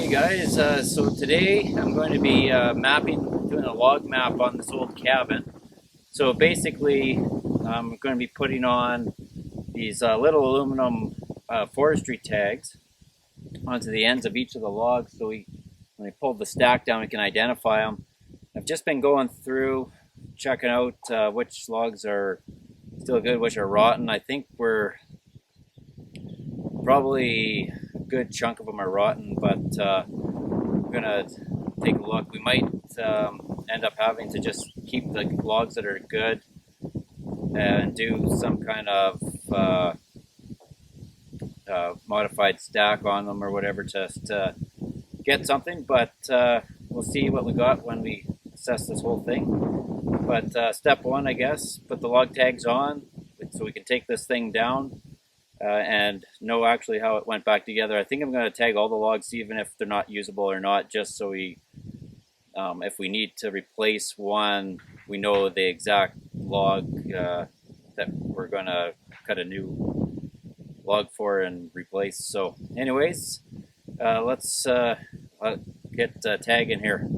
Hey guys, so today I'm going to be doing a log map on this old cabin. So basically, I'm going to be putting on these little aluminum forestry tags onto the ends of each of the logs, so when we pull the stack down, we can identify them. I've just been going through, checking out which logs are still good, which are rotten. I think we're probably a good chunk of them are rotten, but we're gonna take a look. We might end up having to just keep the logs that are good and do some kind of modified stack on them or whatever, just to get something. But we'll see what we got when we assess this whole thing. But step one, I guess, put the log tags on so we can take this thing down and know actually how it went back together. I think I'm going to tag all the logs, even if they're not usable or not, just so we, if we need to replace one, we know the exact log that we're going to cut a new log for and replace. So anyways, let's get tagging here.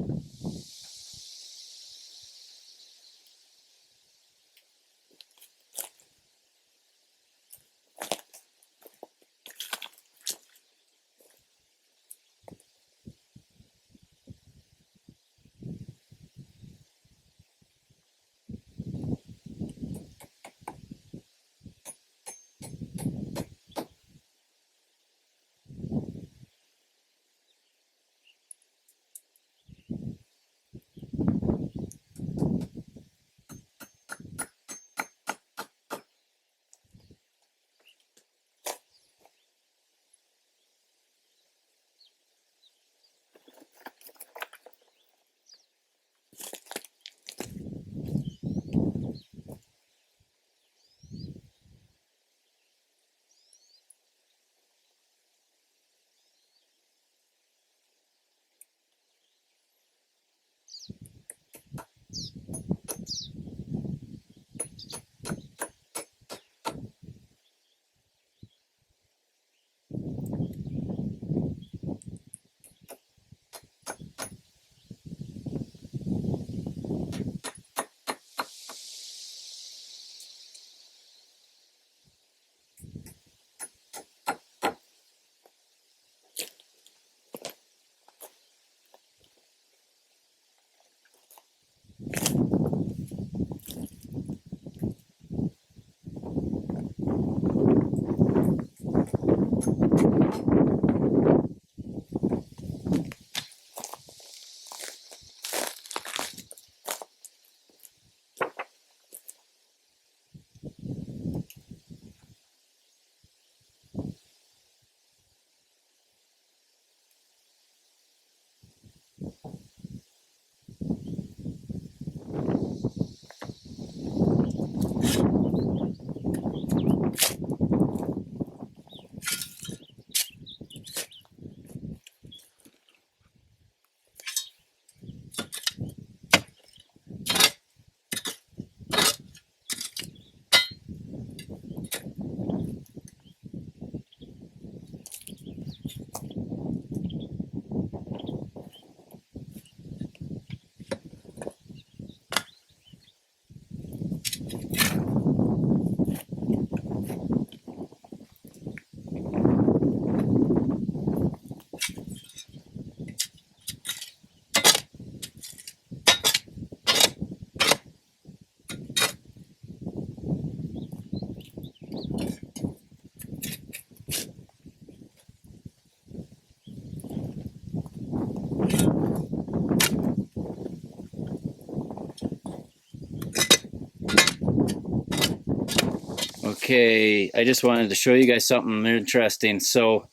Okay, I just wanted to show you guys something interesting. So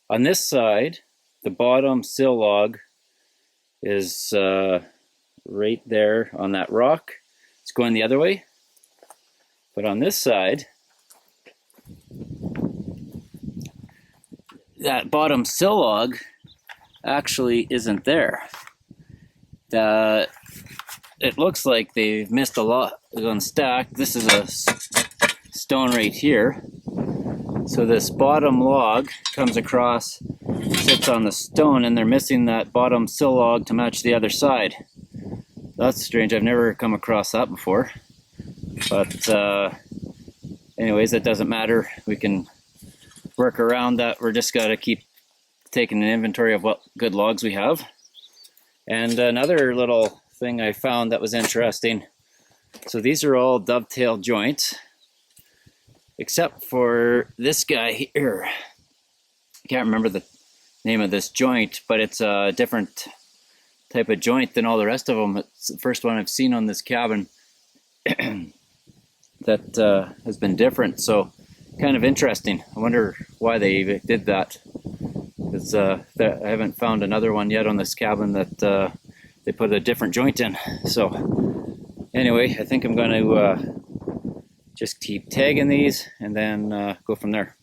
on this side, the bottom sill log is right there on that rock. It's going the other way. But on this side, that bottom sill log actually isn't there. It looks like they've missed a lot on stack. This is a stone right here. So this bottom log comes across sits on the stone, and they're missing that bottom sill log to match the other side. That's strange. I've never come across that before. But anyways, it doesn't matter. We can work around that. We're just got to keep taking an inventory of what good logs we have. And another little thing I found that was interesting. So these are all dovetail joints, except for this guy here. I can't remember the name of this joint, but it's a different type of joint than all the rest of them. It's the first one I've seen on this cabin that has been different. So kind of interesting. I wonder why they did that, because I haven't found another one yet on this cabin that they put a different joint in. So anyway, I think I'm going to just keep tagging these and then go from there.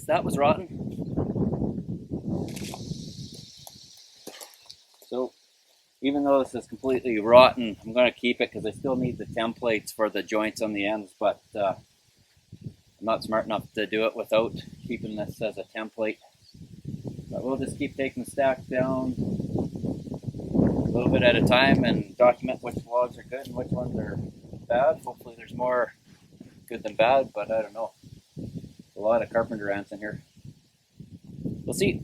guys, that was rotten. So even though this is completely rotten, I'm going to keep it because I still need the templates for the joints on the ends, but I'm not smart enough to do it without keeping this as a template. But we'll just keep taking the stack down a little bit at a time and document which logs are good and which ones are bad. Hopefully there's more good than bad, but I don't know. A lot of carpenter ants in here. We'll see.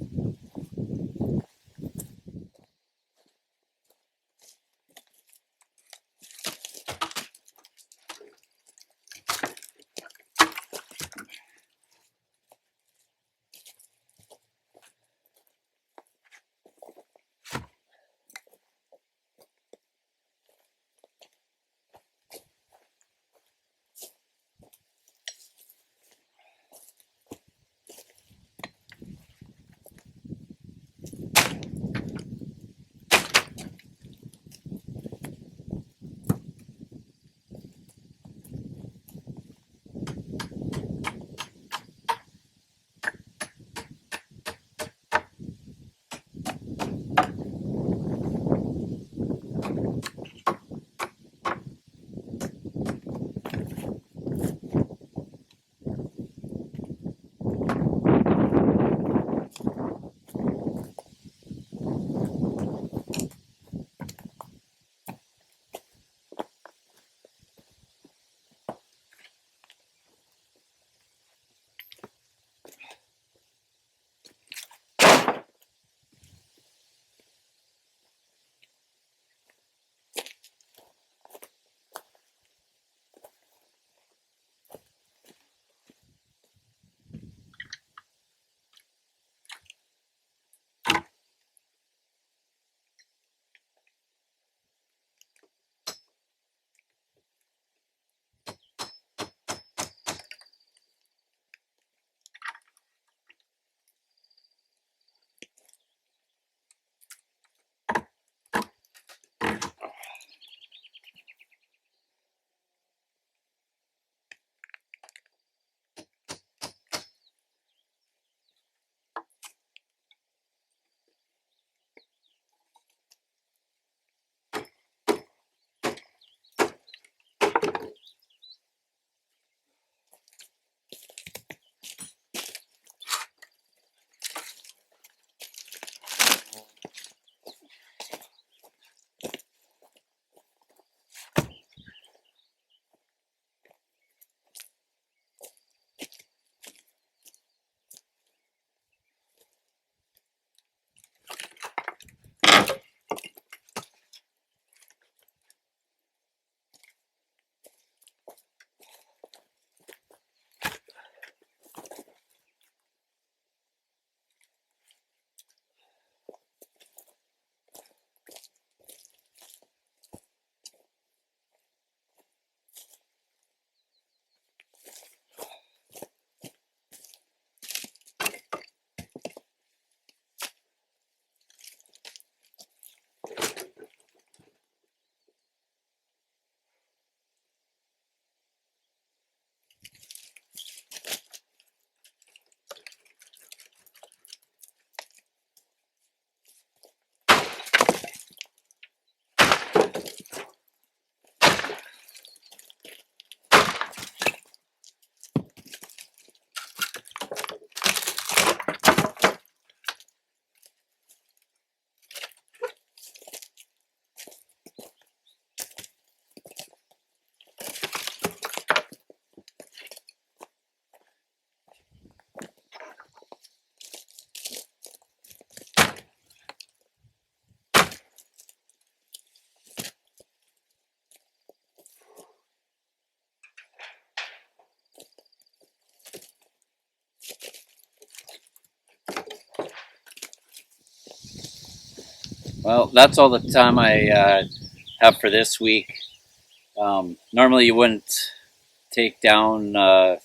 Well, that's all the time I have for this week. Normally, you wouldn't take down a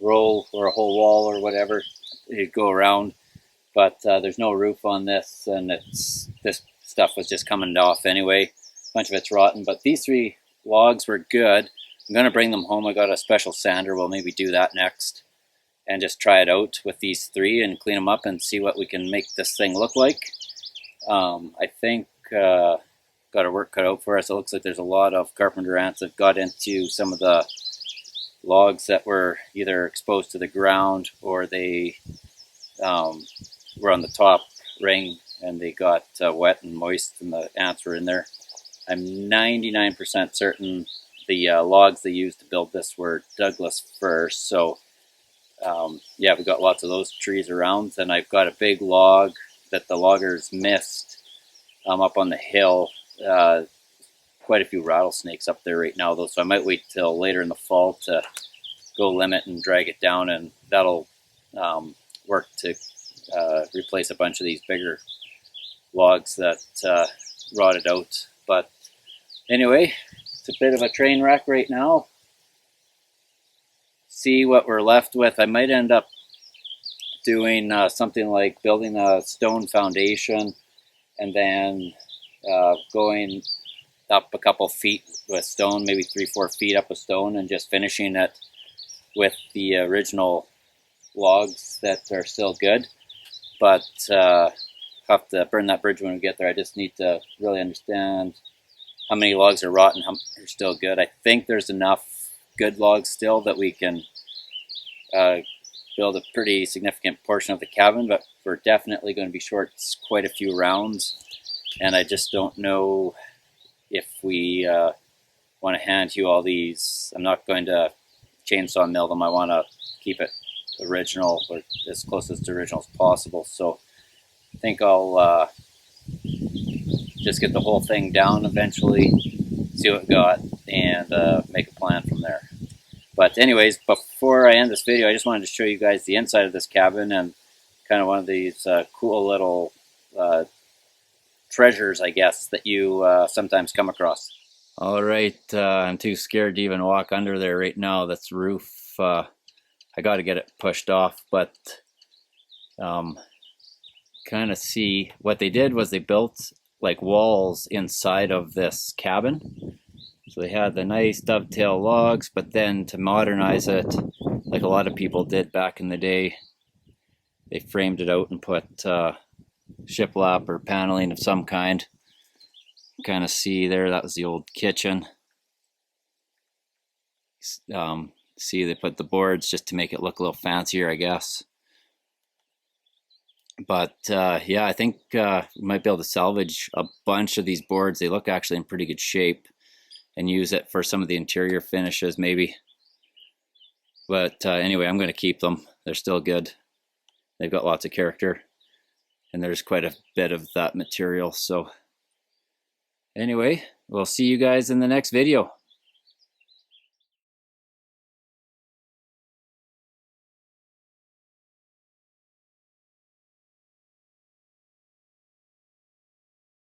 roll or a whole wall or whatever. You'd go around, but there's no roof on this, and this stuff was just coming off anyway. A bunch of it's rotten, but these 3 logs were good. I'm gonna bring them home. I got a special sander. We'll maybe do that next, and just try it out with these 3 and clean them up and see what we can make this thing look like. I think got our work cut out for us. It looks like there's a lot of carpenter ants that got into some of the logs that were either exposed to the ground or they were on the top ring and they got wet and moist and the ants were in there. I'm 99% certain the logs they used to build this were Douglas firs. So yeah, we've got lots of those trees around. And I've got a big log that the loggers missed up on the hill. Quite a few rattlesnakes up there right now, though, so I might wait till later in the fall to go limit and drag it down, and that'll work to replace a bunch of these bigger logs that rotted out. But anyway, it's a bit of a train wreck right now. See what we're left with. I might end up doing something like building a stone foundation and then going up a couple feet with stone, maybe 3-4 feet up a stone, and just finishing it with the original logs that are still good. But I'll have to burn that bridge when we get there. I just need to really understand how many logs are rotten, how many are still good. I think there's enough good logs still that we can build a pretty significant portion of the cabin, but we're definitely going to be short quite a few rounds, and I just don't know if we want to hand hew all these. I'm not going to chainsaw mill them. I want to keep it original, or as close as to original as possible. So I think I'll just get the whole thing down eventually, see what we got, and make a plan from there. But anyways, before I end this video, I just wanted to show you guys the inside of this cabin and kind of one of these cool little treasures, I guess, that you sometimes come across. All right, I'm too scared to even walk under there right now. That's the roof. I got to get it pushed off, but kind of see what they did was they built like walls inside of this cabin. So they had the nice dovetail logs, but then to modernize it, like a lot of people did back in the day, they framed it out and put shiplap or paneling of some kind. Kind of see there, that was the old kitchen. See, they put the boards just to make it look a little fancier, I guess. But yeah, I think we might be able to salvage a bunch of these boards. They look actually in pretty good shape, and use it for some of the interior finishes maybe. But anyway, I'm going to keep them. They're still good. They've got lots of character, and there's quite a bit of that material. So anyway, we'll see you guys in the next video.